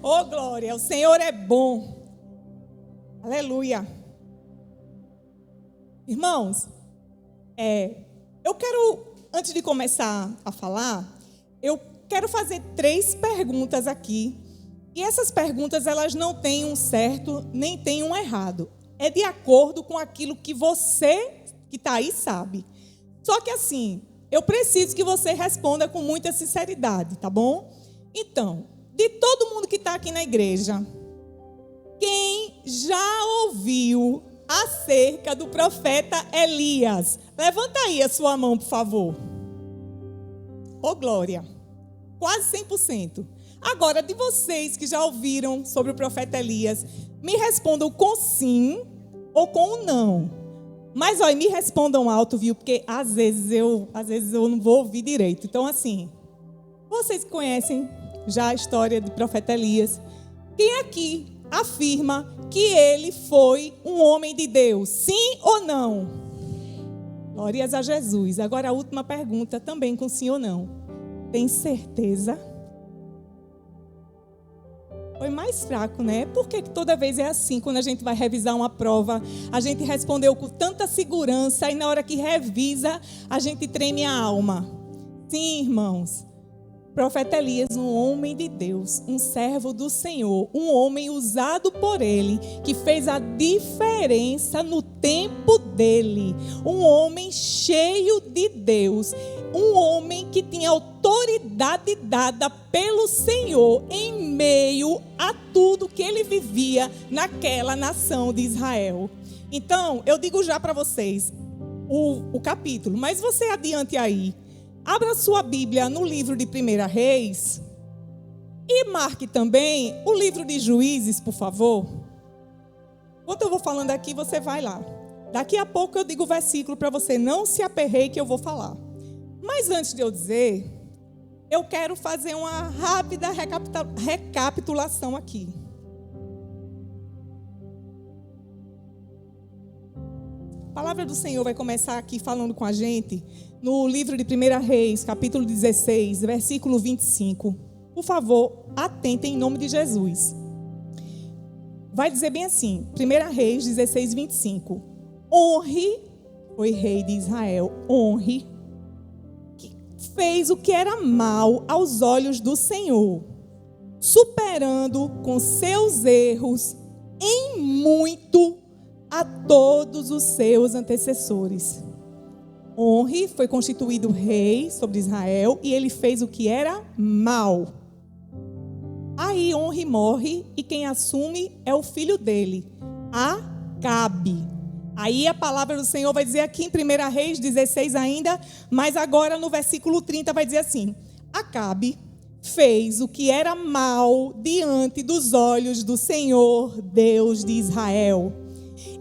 Oh, glória, o Senhor é bom. Aleluia. Irmãos, eu quero, antes de começar a falar, eu quero fazer 3 perguntas aqui. E essas perguntas, elas não têm um certo, nem têm um errado. É de acordo com aquilo que você que está aí sabe. Só que assim, eu preciso que você responda com muita sinceridade, tá bom? Então, de todo mundo que está aqui na igreja, quem já ouviu acerca do profeta Elias? Levanta aí a sua mão, por favor. Oh, glória. Quase 100%. Agora, de vocês que já ouviram sobre o profeta Elias, me respondam com sim ou com não. Mas, olha, me respondam alto, viu? Porque às vezes eu não vou ouvir direito. Então, assim, vocês que conhecem já a história do profeta Elias, quem aqui afirma que ele foi um homem de Deus? Sim ou não? Glórias a Jesus. Agora a última pergunta também com sim ou não. Tem certeza? Foi mais fraco, né? Por que toda vez é assim? Quando a gente vai revisar uma prova, a gente respondeu com tanta segurança e na hora que revisa, a gente treme a alma. Sim, irmãos. Profeta Elias, um homem de Deus, um servo do Senhor, um homem usado por Ele, que fez a diferença no tempo dele. Um homem cheio de Deus, um homem que tinha autoridade dada pelo Senhor em meio a tudo que ele vivia naquela nação de Israel. Então, eu digo já para vocês o capítulo, mas você adiante aí. Abra sua Bíblia no livro de 1 Reis e marque também o livro de Juízes, por favor. Enquanto eu vou falando aqui, você vai lá. Daqui a pouco eu digo o versículo para você, não se aperreie que eu vou falar. Mas antes de eu dizer, eu quero fazer uma rápida recapitulação aqui. A palavra do Senhor vai começar aqui falando com a gente no livro de 1 Reis, capítulo 16, versículo 25. Por favor, atentem em nome de Jesus. Vai dizer bem assim, 1 Reis 16, 25. Honre, foi rei de Israel, honre, que fez o que era mal aos olhos do Senhor, superando com seus erros em muito a todos os seus antecessores. Honre foi constituído rei sobre Israel e ele fez o que era mal. Aí Honre morre e quem assume é o filho dele, Acabe. Aí a palavra do Senhor vai dizer aqui em 1 Reis 16 ainda, mas agora no versículo 30 vai dizer assim: Acabe fez o que era mal diante dos olhos do Senhor, Deus de Israel.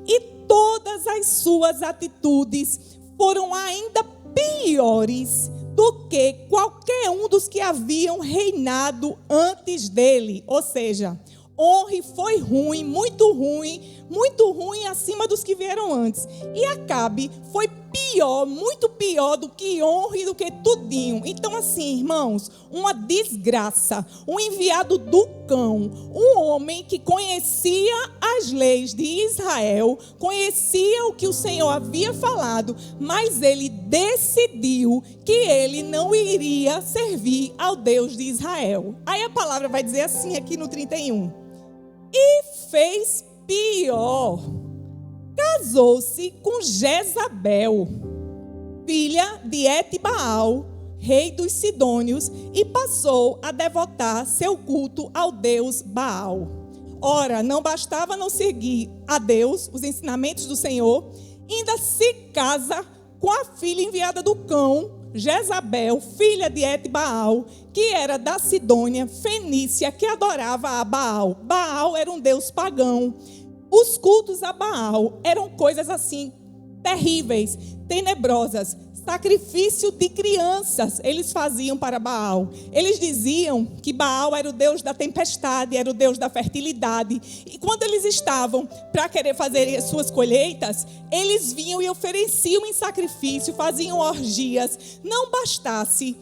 E todas as suas atitudes foram ainda piores do que qualquer um dos que haviam reinado antes dele. Ou seja, Honre foi ruim, muito ruim acima dos que vieram antes. E Acabe foi pior, muito pior do que Honre, do que tudinho. Então assim, irmãos, uma desgraça, um enviado do cão, um homem que conhecia as leis de Israel, conhecia o que o Senhor havia falado, mas ele decidiu que ele não iria servir ao Deus de Israel. Aí a palavra vai dizer assim aqui no 31. E fez pior. Casou-se com Jezabel, filha de Etibaal, rei dos Sidônios, e passou a devotar seu culto ao deus Baal. Ora, não bastava não seguir a Deus, os ensinamentos do Senhor, ainda se casa com a filha enviada do cão, Jezabel, filha de Etibaal, que era da Sidônia, fenícia, que adorava a Baal. Baal era um deus pagão. Os cultos a Baal eram coisas assim, terríveis, tenebrosas. Sacrifício de crianças eles faziam para Baal. Eles diziam que Baal era o deus da tempestade, era o deus da fertilidade. E quando eles estavam para querer fazer as suas colheitas, eles vinham e ofereciam em sacrifício, faziam orgias. Não bastasse,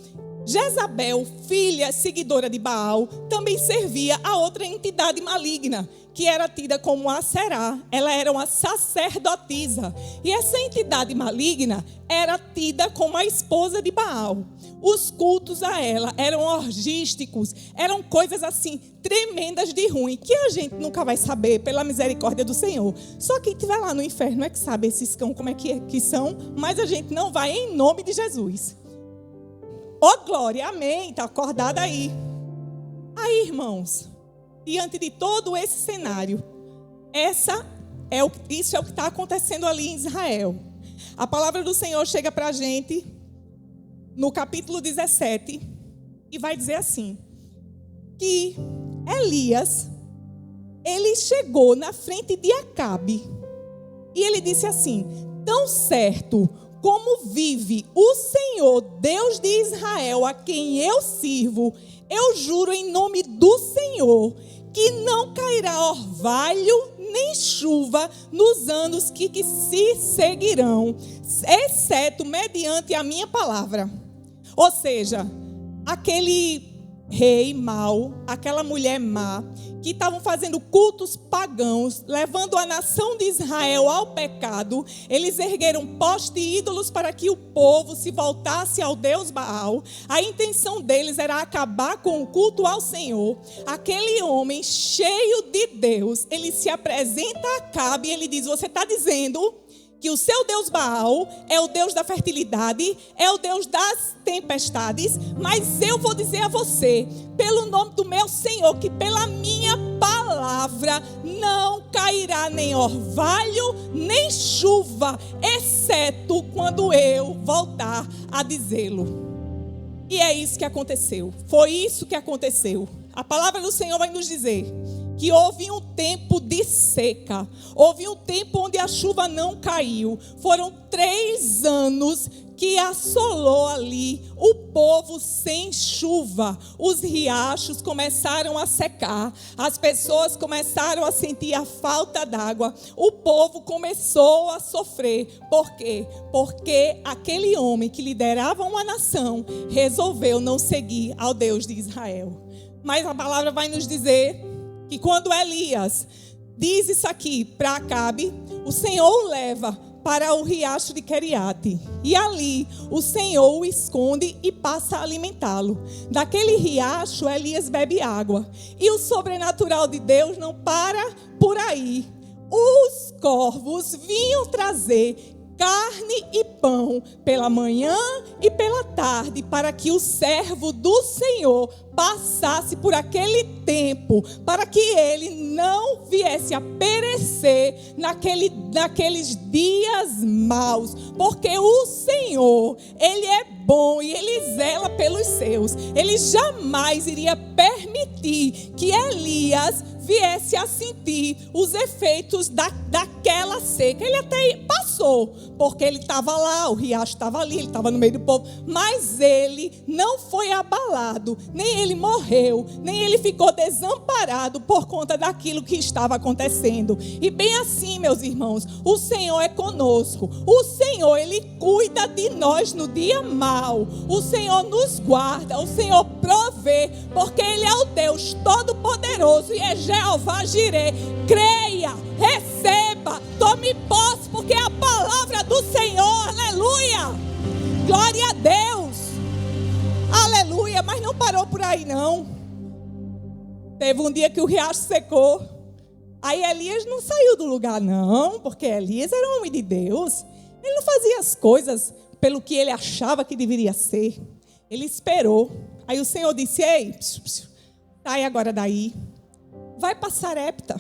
Jezabel, filha seguidora de Baal, também servia a outra entidade maligna, que era tida como Aserá. Ela era uma sacerdotisa. E essa entidade maligna era tida como a esposa de Baal. Os cultos a ela eram orgísticos, eram coisas assim, tremendas de ruim, que a gente nunca vai saber pela misericórdia do Senhor. Só quem estiver lá no inferno é que sabe esses cão como é que são, mas a gente não vai em nome de Jesus. Oh, glória, amém, está acordada aí. Aí, irmãos, diante de todo esse cenário, isso é o que está acontecendo ali em Israel. A palavra do Senhor chega para a gente no capítulo 17 e vai dizer assim, que Elias, ele chegou na frente de Acabe e ele disse assim: tão certo como vive o Senhor, Deus de Israel, a quem eu sirvo, eu juro em nome do Senhor, que não cairá orvalho nem chuva nos anos que se seguirão, exceto mediante a minha palavra. Ou seja, aquele rei mau, aquela mulher má, que estavam fazendo cultos pagãos, levando a nação de Israel ao pecado, eles ergueram postes e ídolos para que o povo se voltasse ao Deus Baal. A intenção deles era acabar com o culto ao Senhor. Aquele homem cheio de Deus, ele se apresenta a Acabe e ele diz: você está dizendo que o seu Deus Baal é o Deus da fertilidade, é o Deus das tempestades, mas eu vou dizer a você, pelo nome do meu Senhor, que pela minha palavra não cairá nem orvalho, nem chuva, exceto quando eu voltar a dizê-lo. E é isso que aconteceu, foi isso que aconteceu. A palavra do Senhor vai nos dizer que houve um tempo de seca, houve um tempo onde a chuva não caiu. Foram 3 anos que assolou ali o povo sem chuva. Os riachos começaram a secar, as pessoas começaram a sentir a falta d'água, o povo começou a sofrer. Por quê? Porque aquele homem que liderava uma nação resolveu não seguir ao Deus de Israel. Mas a palavra vai nos dizer que quando Elias diz isso aqui para Acabe, o Senhor o leva para o riacho de Queriate. E ali o Senhor o esconde e passa a alimentá-lo. Daquele riacho, Elias bebe água. E o sobrenatural de Deus não para por aí. Os corvos vinham trazer carne e pão pela manhã e pela tarde, para que o servo do Senhor passasse por aquele tempo, para que ele não viesse a perecer naqueles dias maus, porque o Senhor, Ele é bom e Ele zela pelos seus. Ele jamais iria permitir que Elias viesse a sentir os efeitos daquela seca. Ele até passou, porque ele estava lá, o riacho estava ali, ele estava no meio do povo, mas ele não foi abalado, nem ele morreu, nem ele ficou desamparado por conta daquilo que estava acontecendo. E bem assim, meus irmãos, o Senhor é conosco, o Senhor, Ele cuida de nós no dia mau, o Senhor nos guarda, o Senhor provê, porque Ele é o Deus Todo-Poderoso e é Jeová Jireh. Creia, receba, tome posse, porque é a palavra do Senhor. Aleluia, glória a Deus, aleluia. Mas não parou por aí não. Teve um dia que o riacho secou, aí Elias não saiu do lugar não, porque Elias era um homem de Deus. Ele não fazia as coisas pelo que ele achava que deveria ser. Ele esperou. Aí o Senhor disse: ei, sai agora daí, vai para Sarepta,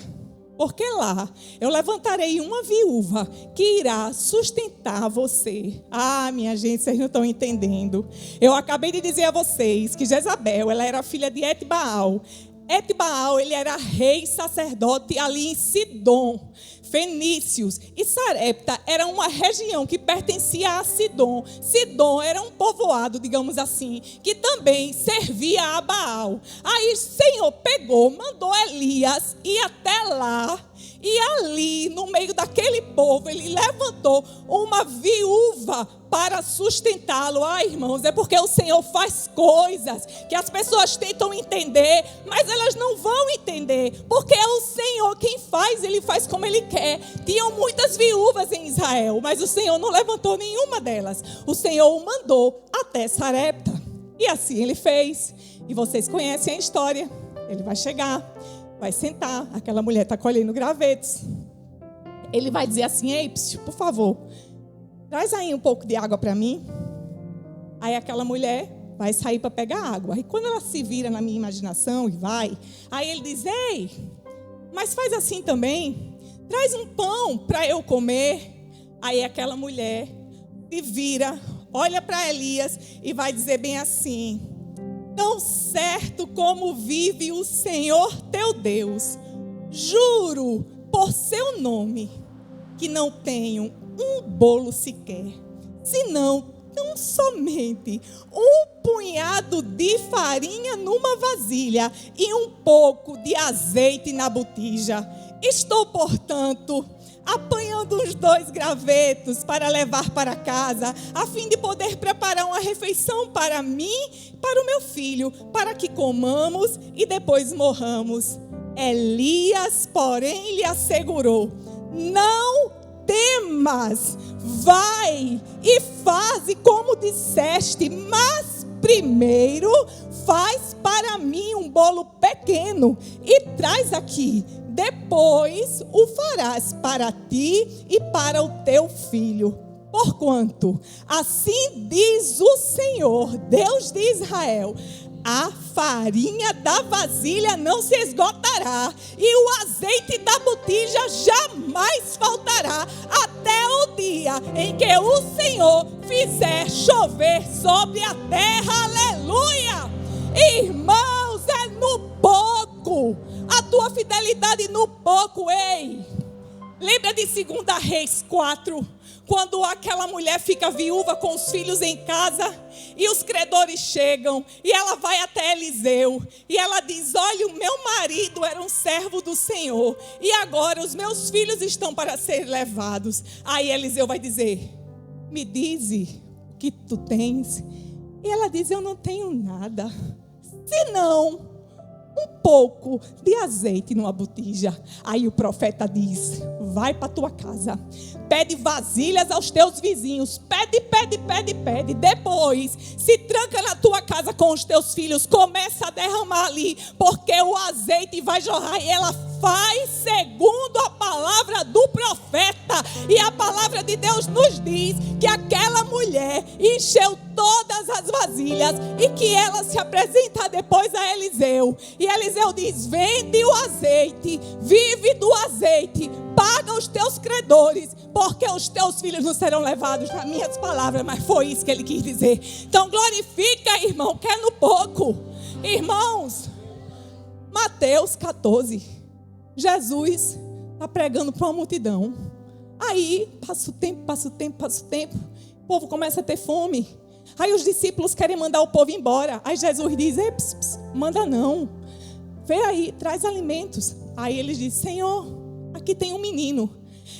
porque lá eu levantarei uma viúva que irá sustentar você. Ah, minha gente, vocês não estão entendendo. Eu acabei de dizer a vocês que Jezabel, ela era filha de Etbaal. Etbaal, ele era rei sacerdote ali em Sidom, fenícios. E Sarepta era uma região que pertencia a Sidom. Sidom era um povoado, digamos assim, que também servia a Baal. Aí o Senhor pegou, mandou Elias ir até lá E ali, no meio daquele povo, ele levantou uma viúva para sustentá-lo. Irmãos, é porque o Senhor faz coisas que as pessoas tentam entender, mas elas não vão entender, porque é o Senhor quem faz, Ele faz como Ele quer. Tinham muitas viúvas em Israel, mas o Senhor não levantou nenhuma delas. O Senhor o mandou até Sarepta, e assim Ele fez. E vocês conhecem a história. Ele vai chegar, vai sentar, aquela mulher está colhendo gravetos. Ele vai dizer assim: ei, por favor, traz aí um pouco de água para mim. Aí aquela mulher vai sair para pegar água. Aí quando ela se vira na minha imaginação e vai, aí ele diz: ei, mas faz assim também, traz um pão para eu comer. Aí aquela mulher se vira, olha para Elias e vai dizer bem assim: tão certo como vive o Senhor teu Deus, juro por seu nome que não tenho um bolo sequer, senão tão somente um punhado de farinha numa vasilha e um pouco de azeite na botija. Estou, portanto, apanhando uns 2 gravetos para levar para casa, a fim de poder preparar uma refeição para mim e para o meu filho, para que comamos e depois morramos. Elias, porém, lhe assegurou: não temas, vai e faze como disseste, mas primeiro faz para mim um bolo pequeno e traz aqui. Depois o farás para ti e para o teu filho. Porquanto, assim diz o Senhor, Deus de Israel: a farinha da vasilha não se esgotará, e o azeite da botija jamais faltará, até o dia em que o Senhor fizer chover sobre a terra. Aleluia! Irmãos, é no pouco, a tua fidelidade no pouco. Ei, lembra de 2 Reis 4, quando aquela mulher fica viúva com os filhos em casa e os credores chegam e ela vai até Eliseu e ela diz: olha, o meu marido era um servo do Senhor e agora os meus filhos estão para ser levados. Aí Eliseu vai dizer: me dize o que tu tens. E ela diz: eu não tenho nada, senão um pouco de azeite numa botija. Aí o profeta diz: vai para tua casa, pede vasilhas aos teus vizinhos, pede. Depois se tranca na tua casa com os teus filhos, começa a derramar ali, porque o azeite vai jorrar. E ela faz segundo a palavra do profeta. E a palavra de Deus nos diz que aquela mulher encheu todas as vasilhas e que ela se apresenta depois a Eliseu. E Eliseu diz: vende o azeite, vive do azeite, paga os teus credores, porque os teus filhos não serão levados. Nas minhas palavras, mas foi isso que ele quis dizer. Então glorifica, irmão, que é no pouco. Irmãos, Mateus 14, Jesus está pregando para uma multidão. Aí passa o tempo, o povo começa a ter fome. Aí os discípulos querem mandar o povo embora. Aí Jesus diz: ei, manda não, vê aí, traz alimentos. Aí eles dizem: Senhor, aqui tem um menino,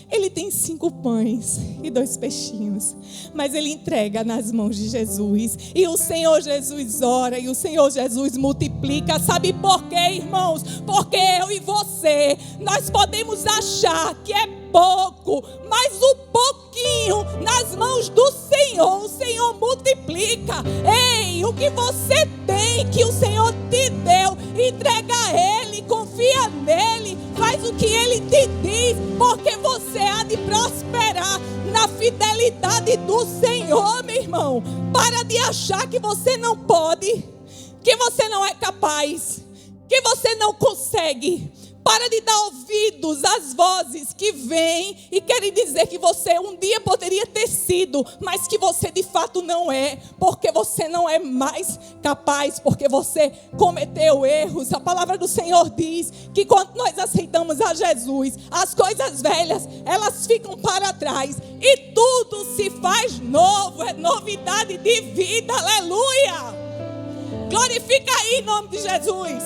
ele tem 5 pães e 2 peixinhos, mas ele entrega nas mãos de Jesus, e o Senhor Jesus ora, e o Senhor Jesus multiplica. Sabe por quê, irmãos? Porque eu e você, nós podemos achar que é pouco, mas o pouquinho nas mãos do Senhor, o Senhor multiplica. Ei, o que você tem, que o Senhor te deu, entrega a Ele, confia nele, faz o que Ele te diz, porque você há de prosperar na fidelidade do Senhor, meu irmão. Para de achar que você não pode, que você não é capaz, que você não consegue. Para de dar ouvidos às vozes que vêm e querem dizer que você um dia poderia ter sido, mas que você de fato não é, porque você não é mais capaz, porque você cometeu erros. A palavra do Senhor diz que quando nós aceitamos a Jesus, as coisas velhas, elas ficam para trás e tudo se faz novo, é novidade de vida. Aleluia! Glorifica aí em nome de Jesus.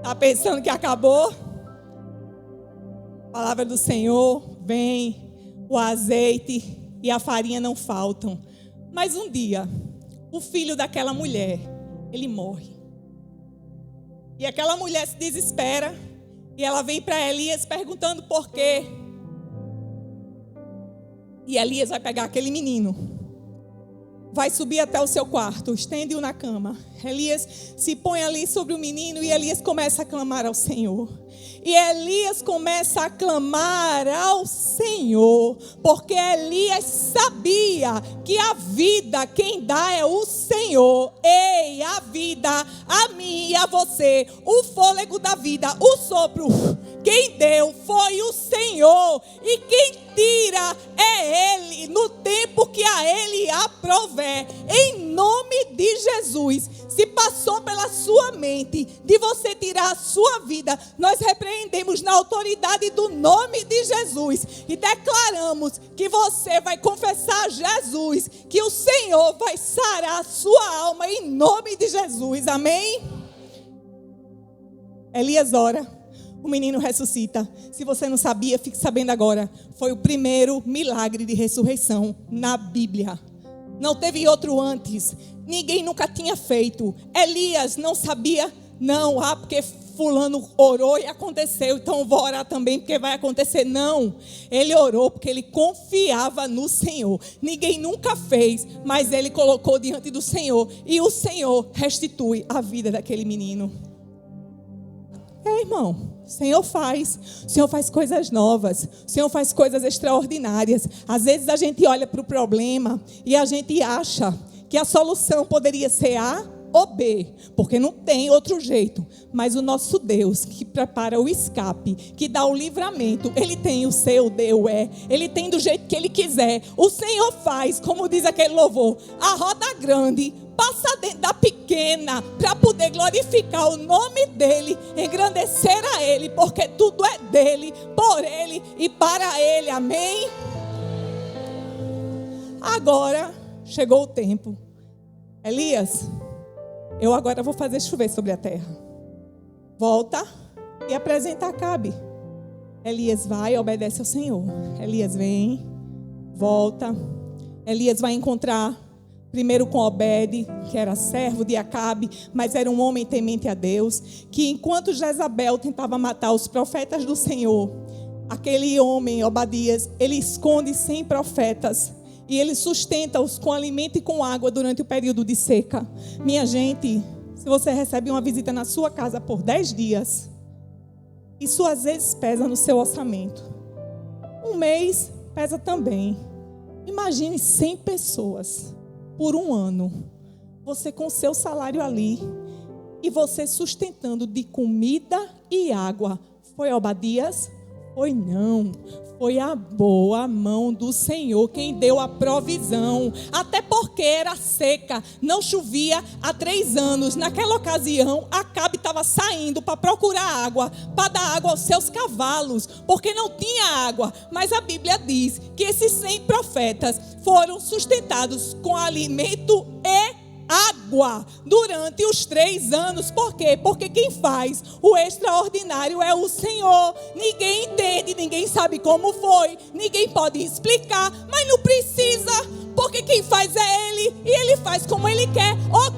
Está pensando que acabou? A palavra do Senhor vem, o azeite e a farinha não faltam. Mas um dia, o filho daquela mulher, ele morre. E aquela mulher se desespera e ela vem para Elias perguntando por quê. E Elias vai pegar aquele menino, vai subir até o seu quarto, estende-o na cama. Elias se põe ali sobre o menino e Elias começa a clamar ao Senhor. E Elias começa a clamar ao Senhor, porque Elias sabia que a vida quem dá é o Senhor. Ei, a vida, a mim e a você, o fôlego da vida, o sopro, quem deu foi o Senhor. E quem tira é Ele, no tempo que a Ele aprover. Em nome de Jesus, se passou pela sua mente de você tirar a sua vida, nós repreendemos na autoridade do nome de Jesus e declaramos que você vai confessar a Jesus, que o Senhor vai sarar a sua alma em nome de Jesus, amém? Elias ora, o menino ressuscita. Se você não sabia, fique sabendo agora, foi o primeiro milagre de ressurreição na Bíblia. Não teve outro antes. Ninguém nunca tinha feito. Elias não sabia, não. Porque fulano orou e aconteceu, então vou orar também porque vai acontecer. Não. Ele orou porque ele confiava no Senhor. Ninguém nunca fez, mas ele colocou diante do Senhor. E o Senhor restitui a vida daquele menino. Irmão, o Senhor faz coisas novas, o Senhor faz coisas extraordinárias. Às vezes a gente olha para o problema e a gente acha que a solução poderia ser A ou B, porque não tem outro jeito. Mas o nosso Deus, que prepara o escape, que dá o livramento, Ele tem o seu Deus, Ele tem do jeito que Ele quiser. O Senhor faz, como diz aquele louvor, a roda grande passa dentro da pequena, para poder glorificar o nome dEle, engrandecer a Ele, porque tudo é dEle, por Ele e para Ele, amém? Agora chegou o tempo. Elias, eu agora vou fazer chover sobre a terra. Volta e apresenta Acabe. Elias vai e obedece ao Senhor. Elias vem, volta. Elias vai encontrar primeiro com Obed, que era servo de Acabe, mas era um homem temente a Deus, que enquanto Jezabel tentava matar os profetas do Senhor, aquele homem, Obadias, ele esconde 100 profetas e ele sustenta-os com alimento e com água durante o período de seca. Minha gente, se você recebe uma visita na sua casa por 10 dias, isso às vezes pesa no seu orçamento. Um mês pesa também. Imagine 100 pessoas por um ano, você com o seu salário ali, e você sustentando de comida e água. Foi Obadias? Foi não. Foi a boa mão do Senhor quem deu a provisão. Até porque era seca, não chovia há 3 anos. Naquela ocasião, Acabe estava saindo para procurar água, para dar água aos seus cavalos, porque não tinha água. Mas a Bíblia diz que esses 100 profetas foram sustentados com alimento e água durante os 3 anos. Por quê? Porque quem faz o extraordinário é o Senhor. Ninguém entende, ninguém sabe como foi, ninguém pode explicar, mas não precisa, porque quem faz é Ele, e Ele faz como Ele quer.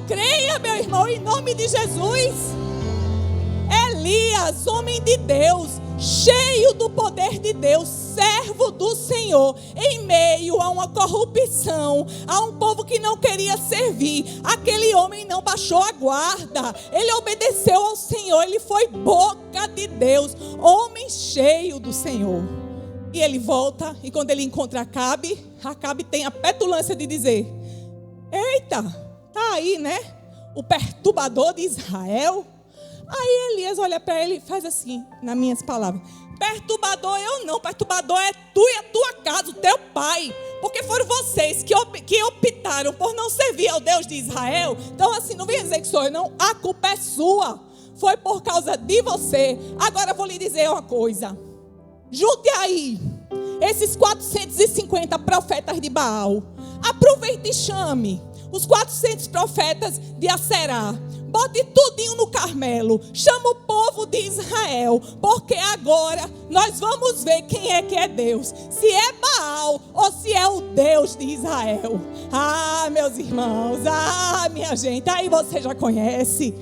Creia, meu irmão, em nome de Jesus. Elias, homem de Deus, cheio do poder de Deus, servo do Senhor, em meio a uma corrupção, a um povo que não queria servir, aquele homem não baixou a guarda, ele obedeceu ao Senhor, ele foi boca de Deus, homem cheio do Senhor. E ele volta, e quando ele encontra Acabe tem a petulância de dizer: eita, tá aí, né? O perturbador de Israel. Aí Elias olha para ele e faz assim, nas minhas palavras: perturbador eu não, perturbador é tu e a tua casa, o teu pai, porque foram vocês que optaram por não servir ao Deus de Israel. Então assim, não vem dizer que sou eu não, a culpa é sua, foi por causa de você. Agora eu vou lhe dizer uma coisa, junte aí esses 450 profetas de Baal, aproveite e chame os 400 profetas de Aserá, bote tudinho no Carmelo, chama o povo de Israel, porque agora nós vamos ver quem é que é Deus, se é Baal ou se é o Deus de Israel. Meus irmãos, minha gente, aí você já conhece.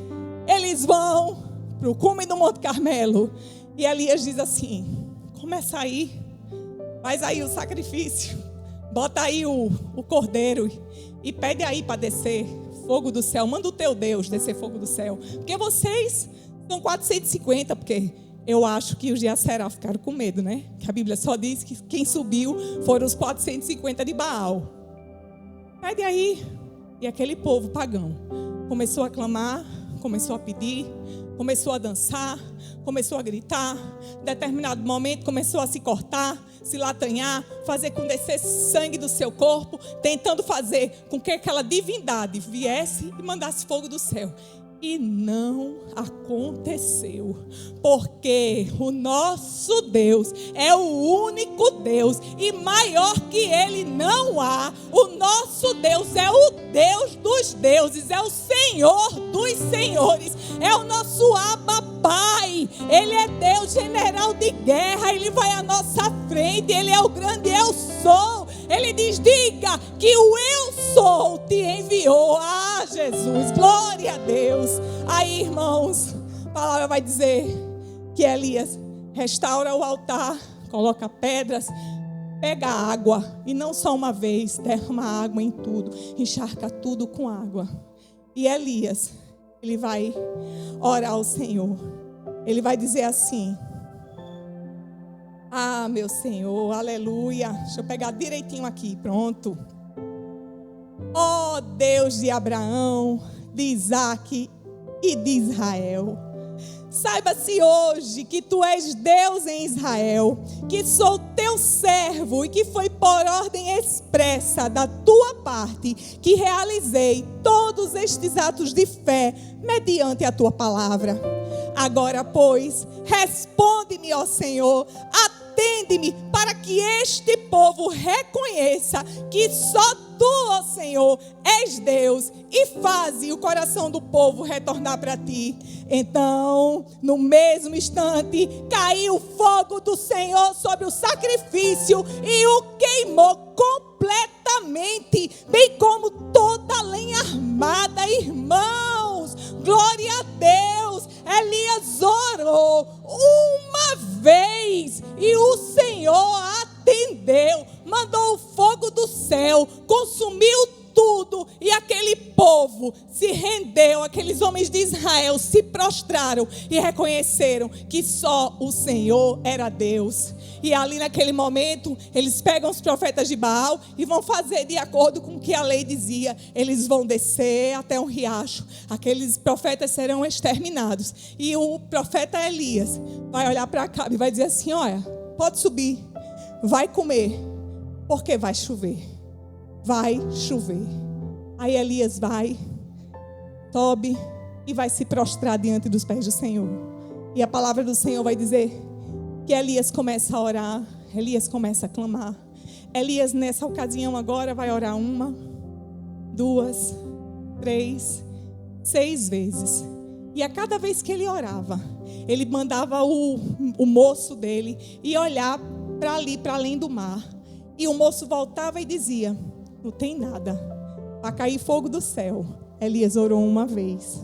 Eles vão para o cume do Monte Carmelo e Elias diz assim: começa aí, faz aí o sacrifício, bota aí o cordeiro e pede aí para descer fogo do céu. Manda o teu Deus descer fogo do céu, porque vocês são 450, porque eu acho que os de Aserá ficaram com medo, né? Que a Bíblia só diz que quem subiu foram os 450 de Baal. Pede aí. E aquele povo pagão começou a clamar, começou a pedir, começou a dançar, começou a gritar. Em determinado momento começou a se cortar, se latanhar, fazer com descesse sangue do seu corpo, tentando fazer com que aquela divindade viesse e mandasse fogo do céu. E não aconteceu, porque o nosso Deus é o único Deus, e maior que Ele não há. O nosso Deus é o Deus dos deuses, é o Senhor dos senhores, é o nosso Abba Pai. Ele é Deus general de guerra, Ele vai à nossa frente, Ele é o grande eu sou. Ele diz: diga que o eu sou te enviou. Jesus, glória a Deus. Aí, irmãos, a palavra vai dizer que Elias restaura o altar, coloca pedras, pega água, e não só uma vez, derrama água em tudo, encharca tudo com água. E Elias, ele vai orar ao Senhor. Ele vai dizer assim: meu Senhor, aleluia. Deixa eu pegar direitinho aqui, pronto. Ó Deus de Abraão, de Isaque e de Israel, saiba-se hoje que tu és Deus em Israel, que sou teu servo e que foi por ordem expressa da tua parte que realizei todos estes atos de fé mediante a tua palavra. Agora, pois, responde-me, ó Senhor, atende-me para que este povo reconheça que só tu, ó Senhor, és Deus, e faze o coração do povo retornar para ti. Então, no mesmo instante, caiu o fogo do Senhor sobre o sacrifício e o queimou completamente, bem como toda a lenha armada. Irmãos, glória a Deus. Elias orou uma vez e o Senhor atendeu, mandou o fogo do céu, consumiu tudo, e aquele povo se rendeu. Aqueles homens de Israel se prostraram e reconheceram que só o Senhor era Deus. E ali naquele momento, eles pegam os profetas de Baal e vão fazer de acordo com o que a lei dizia. Eles vão descer até um riacho, aqueles profetas serão exterminados, e o profeta Elias vai olhar para Acabe e vai dizer assim: olha, pode subir, vai comer, porque vai chover. Vai chover. Aí Elias vai, sobe e vai se prostrar diante dos pés do Senhor. E a palavra do Senhor vai dizer que Elias começa a orar, Elias começa a clamar. Elias, nessa ocasião agora, vai orar 1, 2, 3, 6 vezes. E a cada vez que ele orava, ele mandava o moço dele ir olhar para ali, para além do mar. E o moço voltava e dizia: não tem nada, vai cair fogo do céu. Elias orou uma vez.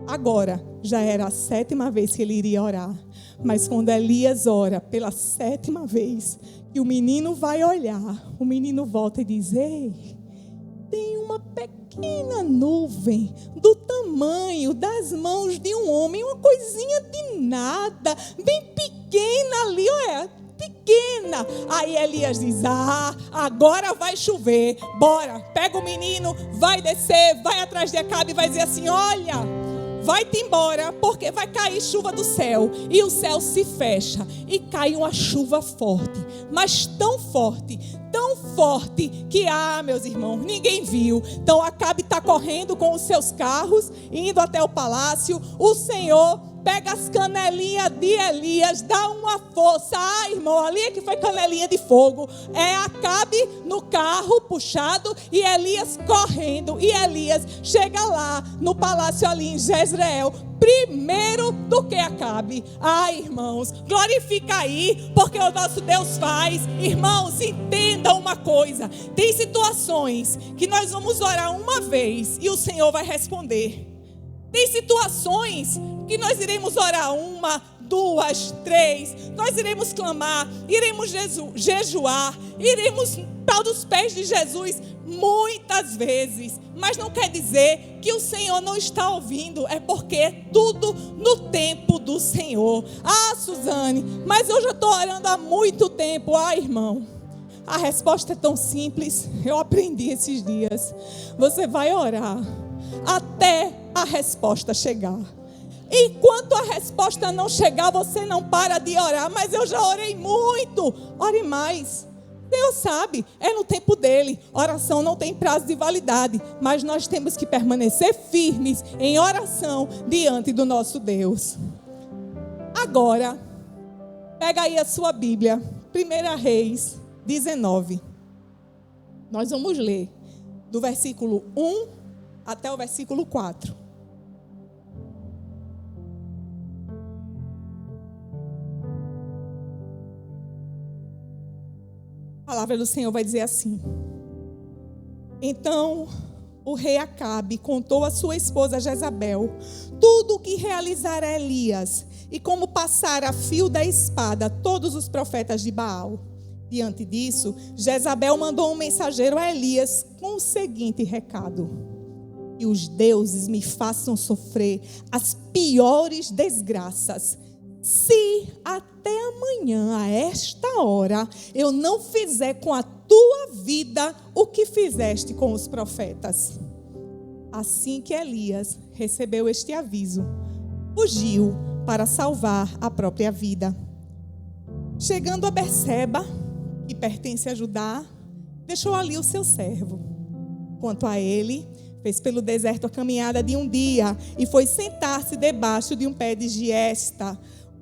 Agora já era a 7ª vez que ele iria orar. Mas quando Elias ora pela 7ª vez, que o menino vai olhar, o menino volta e diz: ei, tem uma pequena nuvem do tamanho das mãos de um homem, uma coisinha de nada, bem pequena ali, olha, pequena. Aí Elias diz: agora vai chover, bora, pega o menino, vai descer, vai atrás de Acabe e vai dizer assim: olha, vai-te embora, porque vai cair chuva do céu. E o céu se fecha e cai uma chuva forte, mas tão forte que, meus irmãos, ninguém viu. Então Acabe está correndo com os seus carros, indo até o palácio. O Senhor pega as canelinhas de Elias, dá uma força. Irmão, ali é que foi canelinha de fogo. É Acabe no carro puxado e Elias correndo. E Elias chega lá no palácio ali em Jezreel, primeiro do que Acabe. Irmãos, glorifica aí, porque o nosso Deus faz. Irmãos, entendam uma coisa: tem situações que nós vamos orar uma vez e o Senhor vai responder. Tem situações que nós iremos orar 1, 2, 3, nós iremos clamar, iremos jejuar, iremos para os pés de Jesus muitas vezes, mas não quer dizer que o Senhor não está ouvindo, é porque é tudo no tempo do Senhor. Suzane, mas eu já estou orando há muito tempo. Irmão, a resposta é tão simples, eu aprendi esses dias. Você vai orar até a resposta chegar. Enquanto a resposta não chegar, você não para de orar. Mas eu já orei muito. Ore mais. Deus sabe, é no tempo dele. Oração não tem prazo de validade, mas nós temos que permanecer firmes em oração diante do nosso Deus. Agora, pega aí a sua Bíblia, 1 Reis 19. Nós vamos ler do versículo 1 até o versículo 4. A palavra do Senhor vai dizer assim: Então o rei Acabe contou a sua esposa Jezabel tudo o que realizara Elias e como passara a fio da espada todos os profetas de Baal. Diante disso, Jezabel mandou um mensageiro a Elias com o seguinte recado: E os deuses me façam sofrer as piores desgraças, se até amanhã, a esta hora, eu não fizer com a tua vida o que fizeste com os profetas. Assim que Elias recebeu este aviso, fugiu para salvar a própria vida. Chegando a Berseba, que pertence a Judá, deixou ali o seu servo. Quanto a ele, fez pelo deserto a caminhada de um dia e foi sentar-se debaixo de um pé de giesta,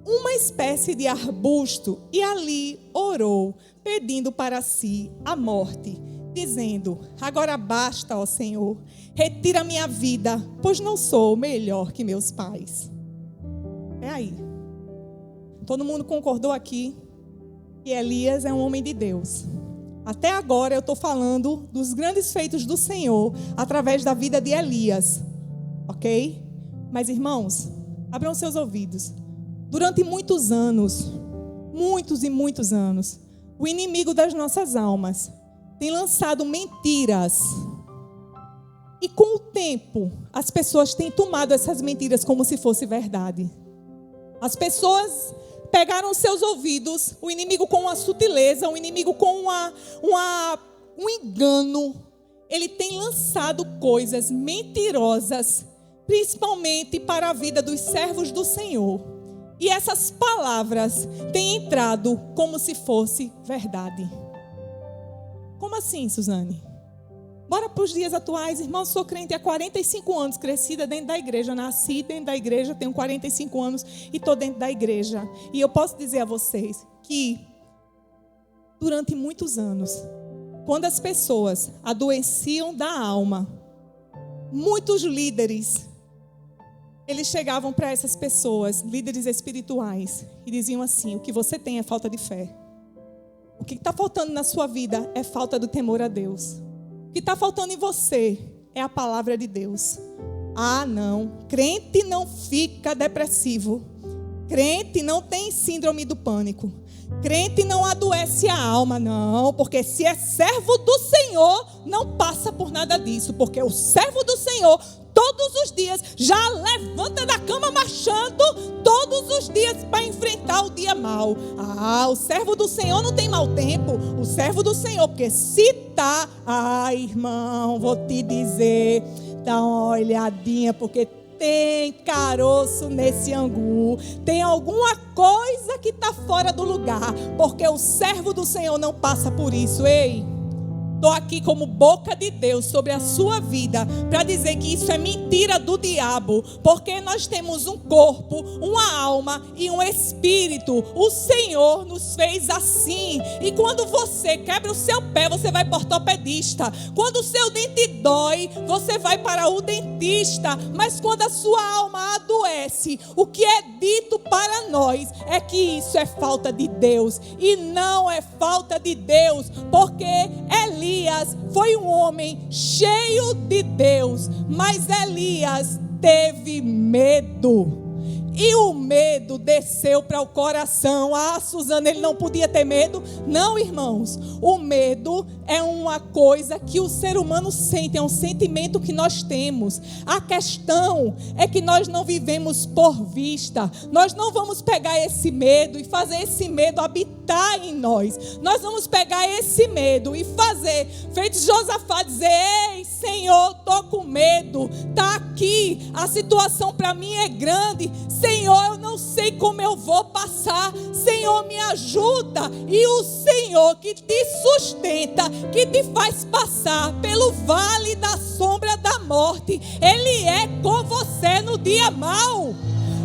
uma espécie de arbusto, e ali orou, pedindo para si a morte, dizendo: Agora basta, ó Senhor, retira minha vida, pois não sou melhor que meus pais. É aí. Todo mundo concordou aqui que Elias é um homem de Deus. Até agora eu estou falando dos grandes feitos do Senhor através da vida de Elias, ok? Mas irmãos, abram seus ouvidos. Durante muitos anos, muitos e muitos anos, o inimigo das nossas almas tem lançado mentiras. E com o tempo, as pessoas têm tomado essas mentiras como se fosse verdade. As pessoas pegaram seus ouvidos, o inimigo com uma sutileza, o inimigo com um engano. Ele tem lançado coisas mentirosas, principalmente para a vida dos servos do Senhor. E essas palavras têm entrado como se fosse verdade. Como assim, Suzane? Bora para os dias atuais, irmão. Sou crente há 45 anos, crescida dentro da igreja. Nasci dentro da igreja, tenho 45 anos e estou dentro da igreja. E eu posso dizer a vocês que durante muitos anos, quando as pessoas adoeciam da alma, muitos líderes, eles chegavam para essas pessoas, líderes espirituais, e diziam assim: o que você tem é falta de fé. O que está faltando na sua vida é falta do temor a Deus. O que está faltando em você é a palavra de Deus. Não, crente não fica depressivo. Crente não tem síndrome do pânico. Crente não adoece a alma, não. Porque se é servo do Senhor, não passa por nada disso. Porque o servo do Senhor, todos os dias, já levanta da cama marchando, todos os dias para enfrentar o dia mau. O servo do Senhor não tem mau tempo. O servo do Senhor, porque se está, irmão, vou te dizer, dá uma olhadinha, porque tem caroço nesse angu, tem alguma coisa que está fora do lugar, porque o servo do Senhor não passa por isso. Ei, Estou aqui como boca de Deus sobre a sua vida para dizer que isso é mentira do diabo, porque nós temos um corpo, uma alma e um espírito. O Senhor nos fez assim. E quando você quebra o seu pé, você vai para o ortopedista. Quando o seu dente dói, você vai para o dentista. Mas quando a sua alma adoece, o que é dito para nós é que isso é falta de Deus. E não é falta de Deus, porque Elias foi um homem cheio de Deus, mas Elias teve medo. E o medo desceu para o coração. Ah, Suzana, ele não podia ter medo? Não, irmãos. O medo é uma coisa que o ser humano sente, é um sentimento que nós temos. A questão é que nós não vivemos por vista. Nós não vamos pegar esse medo e fazer esse medo habitar em nós. Nós vamos pegar esse medo e fazer, feito Josafá, dizer: ei, Senhor, estou com medo. Está aqui, a situação para mim é grande. Senhor, eu não sei como eu vou passar. Senhor, me ajuda. E o Senhor que te sustenta, que te faz passar pelo vale da sombra da morte, Ele é com você no dia mau.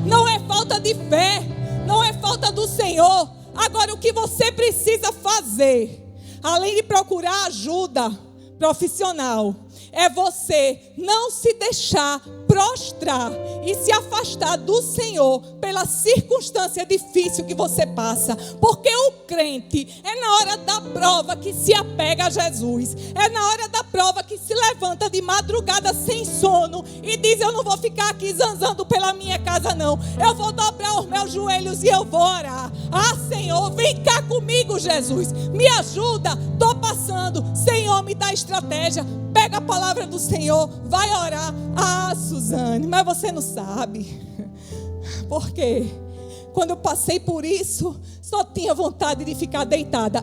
Não é falta de fé, não é falta do Senhor. Agora, o que você precisa fazer, além de procurar ajuda profissional, é você não se deixar prostrar e se afastar do Senhor pela circunstância difícil que você passa. Porque o crente é na hora da prova que se apega a Jesus. É na hora da prova que se levanta de madrugada sem sono e diz: eu não vou ficar aqui zanzando pela minha casa não. Eu vou dobrar os meus joelhos e eu vou orar. Ah, Senhor, vem cá comigo, Jesus. Me ajuda, estou passando. Senhor, me dá estratégia. Pega a palavra do Senhor, vai orar. Ah, Suzane, mas você não sabe. Por quê? Quando eu passei por isso, só tinha vontade de ficar deitada.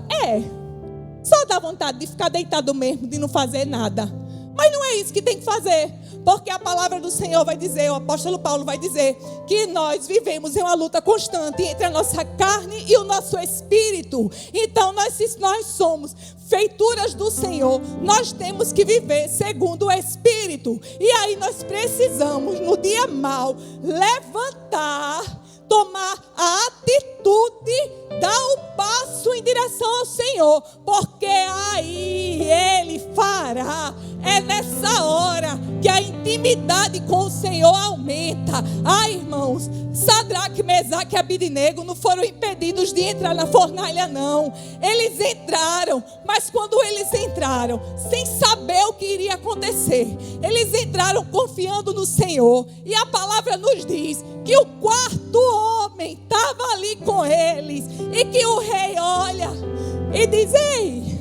Só dá vontade de ficar deitado mesmo, de não fazer nada. Mas não é isso que tem que fazer. Porque a palavra do Senhor vai dizer, o apóstolo Paulo vai dizer, que nós vivemos em uma luta constante entre a nossa carne e o nosso espírito. Então nós somos feituras do Senhor, nós temos que viver segundo o Espírito. E aí nós precisamos, no dia mau, levantar, tomar a atitude, dar o passo em direção ao Senhor, porque aí Ele fará. É nessa hora que a intimidade com o Senhor aumenta. Ah, irmãos, Sadraque, Mesaque e Abednego não foram impedidos de entrar na fornalha, não. Eles entraram, mas quando eles entraram, sem saber o que iria acontecer, eles entraram confiando no Senhor. E a palavra nos diz que o quarto homem estava ali com eles, e que o rei olha e diz: ei,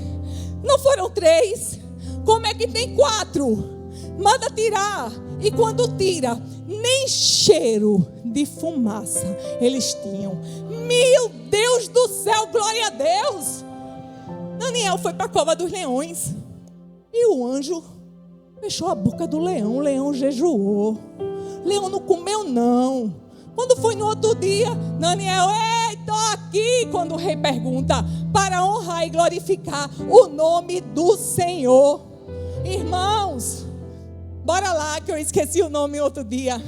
não foram 3? Como é que tem 4? Manda tirar. E quando tira, nem cheiro de fumaça eles tinham. Meu Deus do céu, glória a Deus. Daniel foi para a cova dos leões, e o anjo fechou a boca do leão. O leão jejuou. O leão não comeu não. Quando foi no outro dia, Daniel: ei, estou aqui. Quando o rei pergunta, para honrar e glorificar o nome do Senhor. Irmãos, bora lá, que eu esqueci o nome outro dia.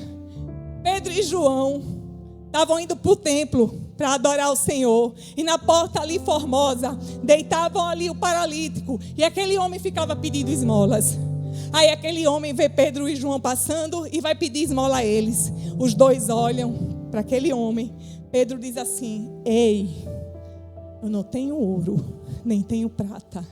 Pedro e João estavam indo para o templo para adorar o Senhor. E na porta ali formosa, deitavam ali o paralítico. E aquele homem ficava pedindo esmolas. Aí aquele homem vê Pedro e João passando e vai pedir esmola a eles. Os dois olham para aquele homem. Pedro diz assim: ei, eu não tenho ouro, nem tenho prata,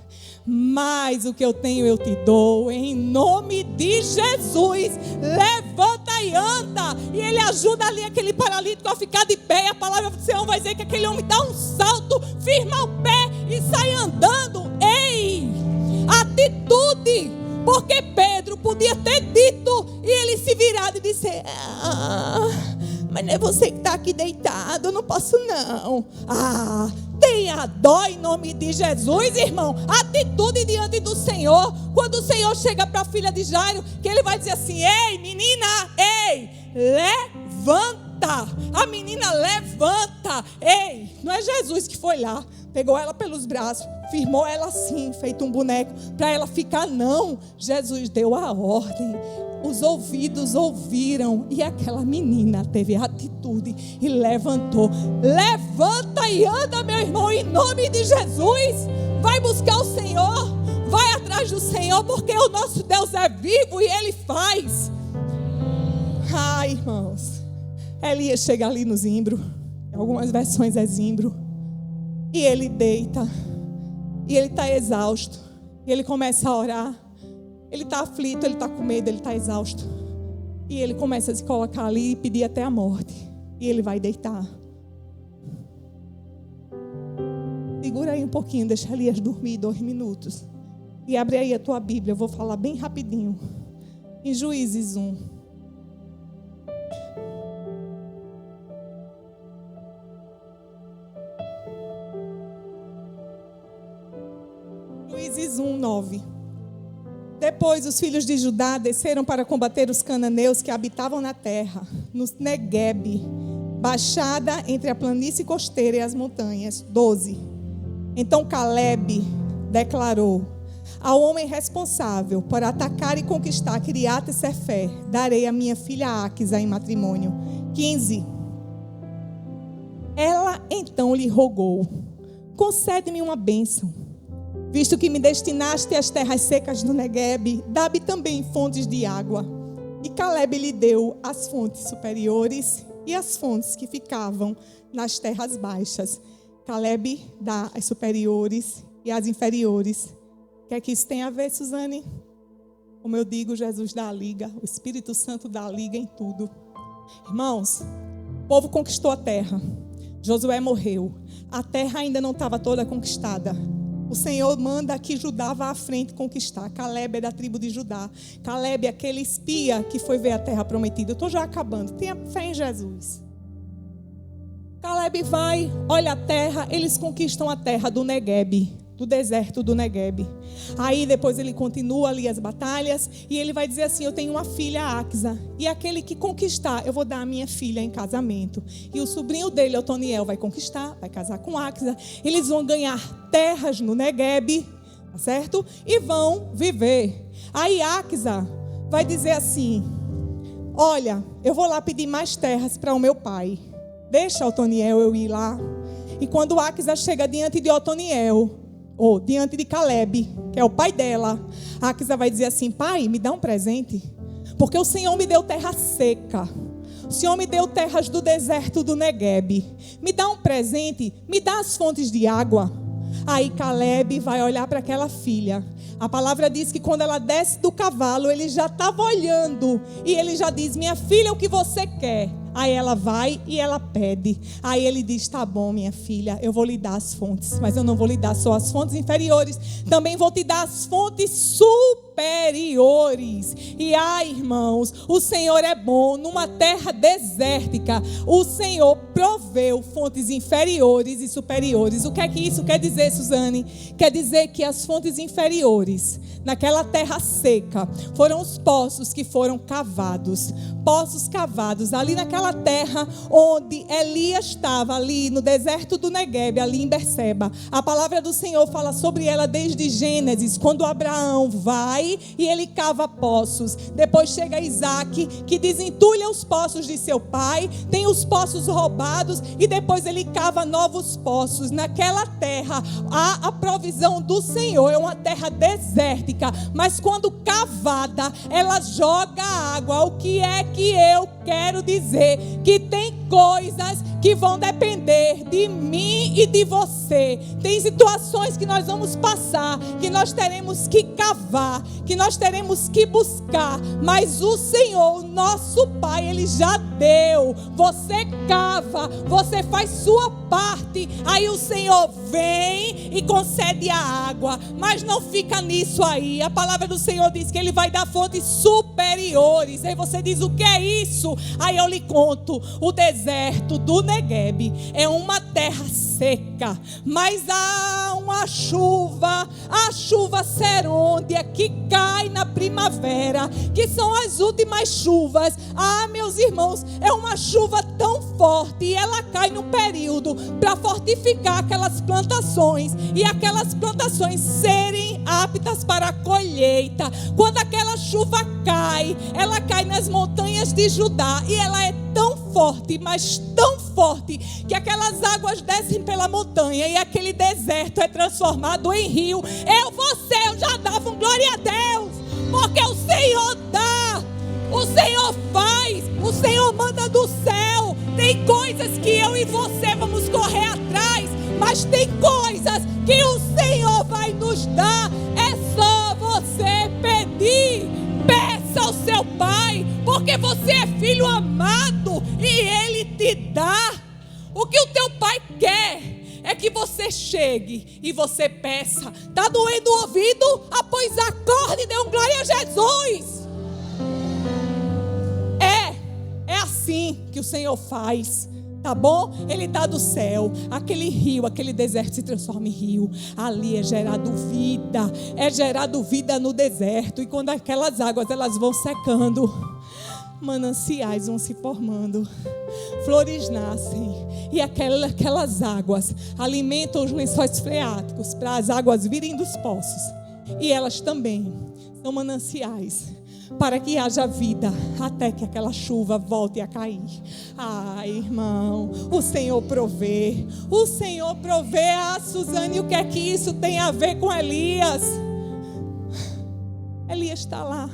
mas o que eu tenho eu te dou. Em nome de Jesus, levanta e anda. E ele ajuda ali aquele paralítico a ficar de pé. E a palavra do Senhor vai dizer que aquele homem dá um salto, firma o pé e sai andando. Ei, atitude. Porque Pedro podia ter dito, e ele se virado e disse: mas não é você que está aqui deitado, eu não posso não. Tenha dó em nome de Jesus, irmão. Atitude diante do Senhor. Quando o Senhor chega para a filha de Jairo, que ele vai dizer assim: ei, menina, ei, levanta. A menina levanta. Ei, não é Jesus que foi lá, pegou ela pelos braços, firmou ela assim, feito um boneco, para ela ficar. Não, Jesus deu a ordem. Os ouvidos ouviram e aquela menina teve atitude e levantou. Levanta e anda, meu irmão, em nome de Jesus. Vai buscar o Senhor, vai atrás do Senhor, porque o nosso Deus é vivo e Ele faz. Ai, irmãos, Elias chega ali no zimbro, em algumas versões é zimbro, e ele deita, e ele está exausto, e ele começa a orar. Ele está aflito, ele está com medo, ele está exausto. E ele começa a se colocar ali e pedir até a morte. E ele vai deitar. Segura aí um pouquinho, deixa Elias dormir 2 minutos. E abre aí a tua Bíblia, eu vou falar bem rapidinho. Em Juízes 1. Juízes 1, 9. Depois os filhos de Judá desceram para combater os cananeus que habitavam na terra, no Neguebe, baixada entre a planície costeira e as montanhas. 12. Então Calebe declarou: ao homem responsável por atacar e conquistar Quiriate-Sefer, darei a minha filha Áquisa em matrimônio. 15. Ela então lhe rogou: concede-me uma bênção. Visto que me destinaste às terras secas do Neguebe, dá-me também fontes de água. E Calebe lhe deu as fontes superiores e as fontes que ficavam nas terras baixas. Calebe dá as superiores e as inferiores. O que é que isso tem a ver, Suzane? Como eu digo, Jesus dá a liga, o Espírito Santo dá a liga em tudo. Irmãos, o povo conquistou a terra. Josué morreu. A terra ainda não estava toda conquistada. O Senhor manda que Judá vá à frente conquistar. Calebe é da tribo de Judá. Calebe é aquele espia que foi ver a terra prometida. Eu estou já acabando. Tenha fé em Jesus. Calebe vai, olha a terra. Eles conquistam a terra do Neguebe, do deserto do Neguebe. Aí depois ele continua ali as batalhas. E ele vai dizer assim: eu tenho uma filha, Áquisa. E aquele que conquistar, eu vou dar a minha filha em casamento. E o sobrinho dele, Otoniel, vai conquistar, vai casar com Áquisa. Eles vão ganhar terras no Neguebe, tá certo? E vão viver. Aí Áquisa vai dizer assim: olha, eu vou lá pedir mais terras para o meu pai. Deixa Otoniel eu ir lá. E quando Áquisa chega diante de Otoniel, ou diante de Calebe, que é o pai dela, Áquisa vai dizer assim: pai, me dá um presente, porque o Senhor me deu terra seca, o Senhor me deu terras do deserto do Neguebe, me dá um presente, me dá as fontes de água. Aí Calebe vai olhar para aquela filha. A palavra diz que quando ela desce do cavalo, ele já estava olhando, e ele já diz: minha filha, o que você quer? Aí ela vai e ela pede. Aí ele diz: tá bom, minha filha, eu vou lhe dar as fontes, mas eu não vou lhe dar só as fontes inferiores, também vou te dar as fontes superiores. E irmãos, o Senhor é bom. Numa terra desértica, o Senhor proveu fontes inferiores e superiores. O que é que isso quer dizer, Suzane? Quer dizer que as fontes inferiores, naquela terra seca, foram os poços que foram cavados. Poços cavados ali naquela terra onde Elias estava, ali no deserto do Neguebe, ali em Berseba. A palavra do Senhor fala sobre ela desde Gênesis, quando Abraão vai e ele cava poços. Depois chega Isaac, que desentulha os poços de seu pai, tem os poços roubados, e depois ele cava novos poços. Naquela terra há a provisão do Senhor. É uma terra desértica, mas quando cavada, ela joga água. O que é que eu quero dizer? Que tem coisas que vão depender de mim e de você. Tem situações que nós vamos passar, que nós teremos que cavar, que nós teremos que buscar, mas o Senhor, o nosso Pai, Ele já deu. Você cava, você faz sua parte, aí o Senhor vem e concede a água, mas não fica nisso aí. A palavra do Senhor diz que Ele vai dar fontes superiores. Aí você diz: o que é isso? Aí eu lhe conto: o deserto do Neguebe é uma terra seca, mas há uma chuva, a chuva serôndia que cai na primavera, que são as últimas chuvas. Meus irmãos, é uma chuva tão forte e ela cai no período para fortificar aquelas plantações e aquelas plantações serem aptas para a colheita. Quando aquela chuva cai, ela cai nas montanhas de Judá e ela é tão forte, mas tão forte, que aquelas águas descem pela montanha e aquele deserto é transformado em rio. Eu já dava um glória a Deus, porque o Senhor dá, o Senhor faz, o Senhor manda do céu. Tem coisas que eu e você vamos correr atrás, mas tem coisas que o Senhor vai nos dar. É só você pedir. Peça ao seu Pai, porque você é filho amado e Ele te dá. O que o teu Pai quer é que você chegue e você peça. Está doendo o ouvido? Pois acorde e dê um glória a Jesus. É assim que o Senhor faz. Tá bom? Ele dá do céu. Aquele rio, aquele deserto se transforma em rio. Ali é gerado vida no deserto. E quando aquelas águas elas vão secando, mananciais vão se formando, flores nascem. E aquelas águas alimentam os lençóis freáticos para as águas virem dos poços. E elas também são mananciais para que haja vida, até que aquela chuva volte a cair. Irmão, o Senhor provê. O Senhor provê. Suzane, o que é que isso tem a ver com Elias? Elias está lá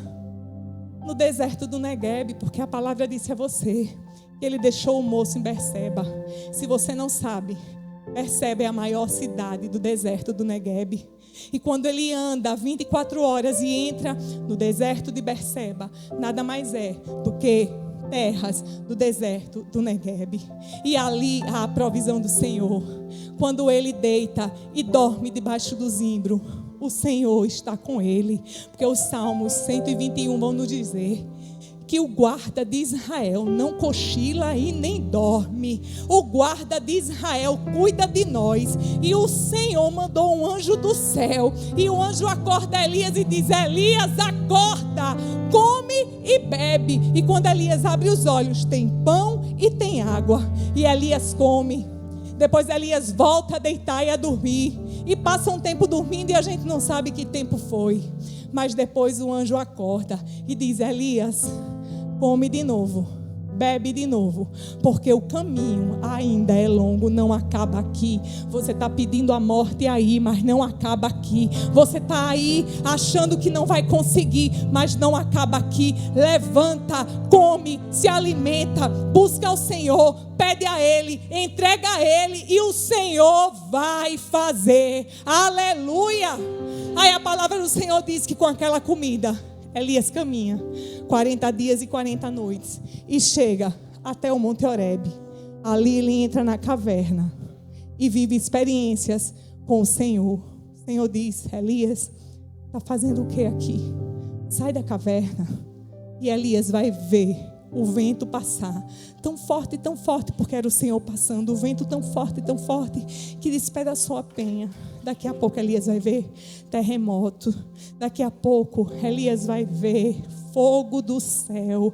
no deserto do Neguebe, porque a palavra disse a você que ele deixou o moço em Berseba. Se você não sabe, Berseba é a maior cidade do deserto do Neguebe. E quando ele anda 24 horas e entra no deserto de Berseba, nada mais é do que terras do deserto do Neguebe. E ali há a provisão do Senhor. Quando ele deita e dorme debaixo do zimbro, o Senhor está com ele. Porque os Salmos 121 vão nos dizer que o guarda de Israel não cochila e nem dorme. O guarda de Israel cuida de nós. E o Senhor mandou um anjo do céu. E o anjo acorda Elias e diz: Elias, acorda, come e bebe. E quando Elias abre os olhos, tem pão e tem água. E Elias come. Depois Elias volta a deitar e a dormir. E passa um tempo dormindo e a gente não sabe que tempo foi. Mas depois o anjo acorda e diz: Elias, come de novo, bebe de novo, porque o caminho ainda é longo, não acaba aqui. Você está pedindo a morte aí, mas não acaba aqui. Você está aí achando que não vai conseguir, mas não acaba aqui. Levanta, come, se alimenta, busca o Senhor, pede a Ele, entrega a Ele e o Senhor vai fazer. Aleluia! Aí a palavra do Senhor diz que com aquela comida Elias caminha 40 dias e 40 noites e chega até o Monte Horebe. Ali ele entra na caverna e vive experiências com o Senhor. O Senhor diz: Elias, está fazendo o que aqui? Sai da caverna. E Elias vai ver o vento passar, tão forte, porque era o Senhor passando, o vento tão forte, que despedaçou a penha. Daqui a pouco Elias vai ver terremoto, daqui a pouco Elias vai ver fogo do céu.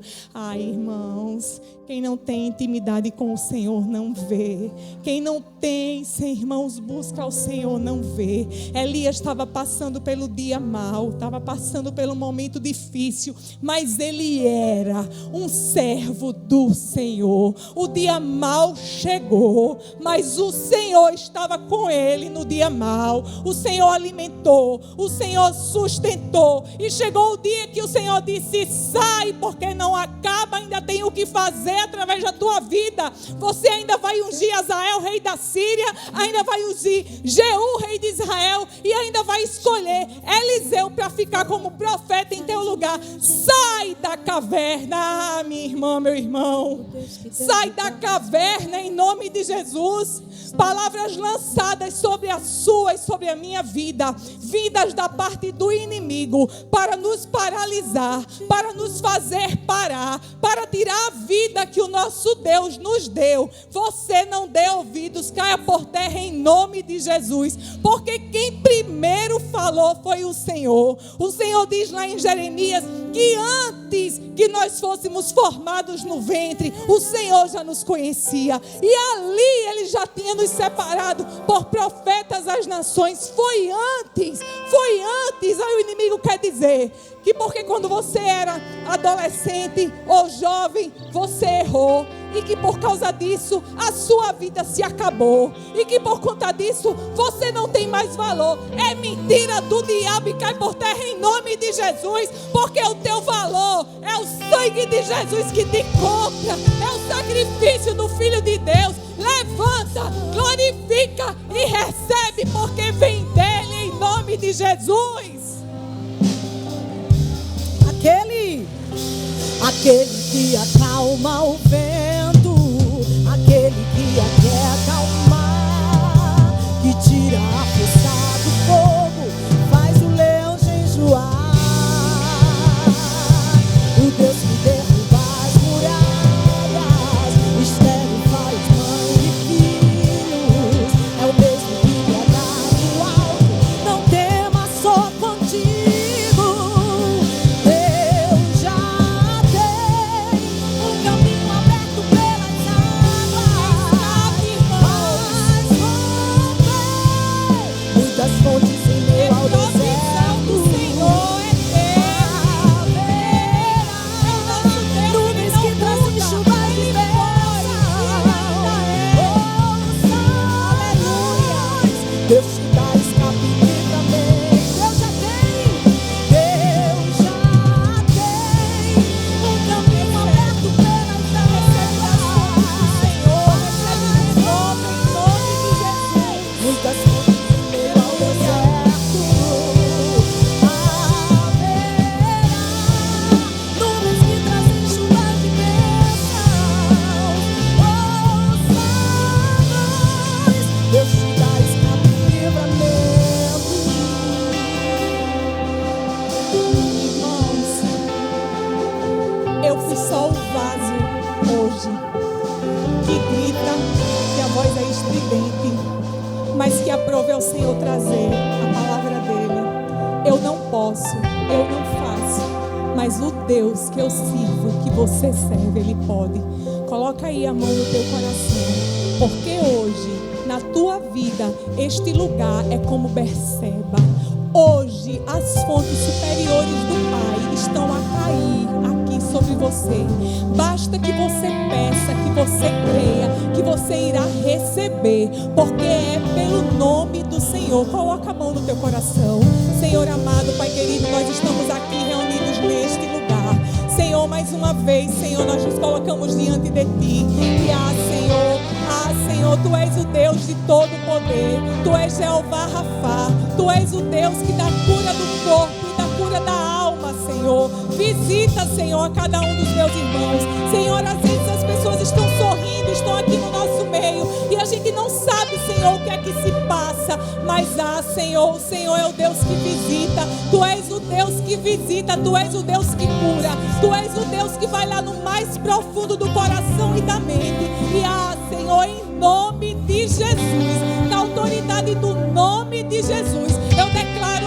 Irmãos, quem não tem intimidade com o Senhor não vê. Quem não tem, irmãos, busca ao Senhor não vê. Elias estava passando pelo dia mau, estava passando pelo momento difícil, mas ele era um servo do Senhor. O dia mau chegou, mas o Senhor estava com ele no dia mau. O Senhor alimentou, o Senhor sustentou, e chegou o dia que o Senhor disse: sai, porque não acaba, ainda tem o que fazer através da tua vida. Você ainda vai ungir Azael, rei da Síria, ainda vai ungir Jeú, rei de Israel, e ainda vai escolher Eliseu para ficar como profeta em teu lugar. Sai da caverna, minha irmã, meu irmão, sai da caverna em nome de Jesus. Palavras lançadas sobre a sua e sobre a minha vida, vindas da parte do inimigo para nos paralisar, para nos fazer parar, para tirar a vida que o nosso Deus nos deu. Você não dê ouvidos, caia por terra em nome de Jesus, porque quem primeiro falou foi o Senhor. O Senhor diz lá em Jeremias que antes que nós fôssemos formados no ventre, o Senhor já nos conhecia, e ali Ele já tinha nos separado por profetas às nações. Foi antes. Aí o inimigo quer dizer que porque quando você era adolescente ou jovem, você errou, e que por causa disso a sua vida se acabou, e que por conta disso você não tem mais valor. É mentira do diabo, e cai por terra em nome de Jesus, porque o teu valor é o sangue de Jesus que te compra, é o sacrifício do Filho de Deus. Levanta, glorifica e recebe, porque vem dele em nome de Jesus. Aquele que acalma o vento, aquele que a quer acalmar, que tira a força do fogo, faz o leão jejuar. O Deus que derruba as muralhas, estéril faz mãe e filhos, é o mesmo que guarda no alto. Não tema, só contigo. Mas que aprove ao Senhor trazer a palavra dele. Eu não posso, eu não faço, mas o Deus que eu sirvo, que você serve, Ele pode. Coloca aí a mão no teu coração, porque hoje, na tua vida, este lugar é como Berseba. Hoje, as fontes superiores do Pai estão a cair aqui sobre você. Basta que você peça, que você creia, que você irá receber, porque é pelo nome do Senhor. Coloca a mão no teu coração. Senhor amado, Pai querido, nós estamos aqui reunidos neste lugar. Senhor, mais uma vez, Senhor, nós nos colocamos diante de Ti. E Senhor, Tu és o Deus de todo poder. Tu és Jeová Rafá. Tu és o Deus que dá cura do corpo e dá cura da alma, Senhor. Visita, Senhor, a cada um dos meus irmãos. Senhor, às vezes as pessoas estão sorrindo, estão aqui no nosso meio, e a gente não sabe, Senhor, o que é que se passa. Mas Senhor, o Senhor é o Deus que visita. Tu és o Deus que visita. Tu és o Deus que cura. Tu és o Deus que vai lá no mais profundo do coração e da mente. E Senhor, em nome de Jesus, na autoridade do nome de Jesus, eu declaro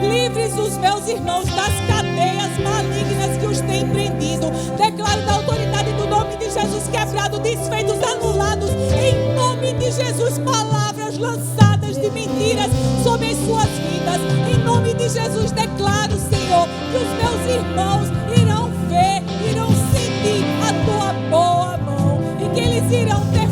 livres os meus irmãos das cadeias malignas que os têm prendido. Declaro na autoridade do nome de Jesus, quebrado, desfeitos, anulados, em nome de Jesus. Palavras lançadas de mentiras sobre as suas vidas, em nome de Jesus, declaro, Senhor, que os meus irmãos irão ver, irão sentir a tua boa mão, e que eles irão ter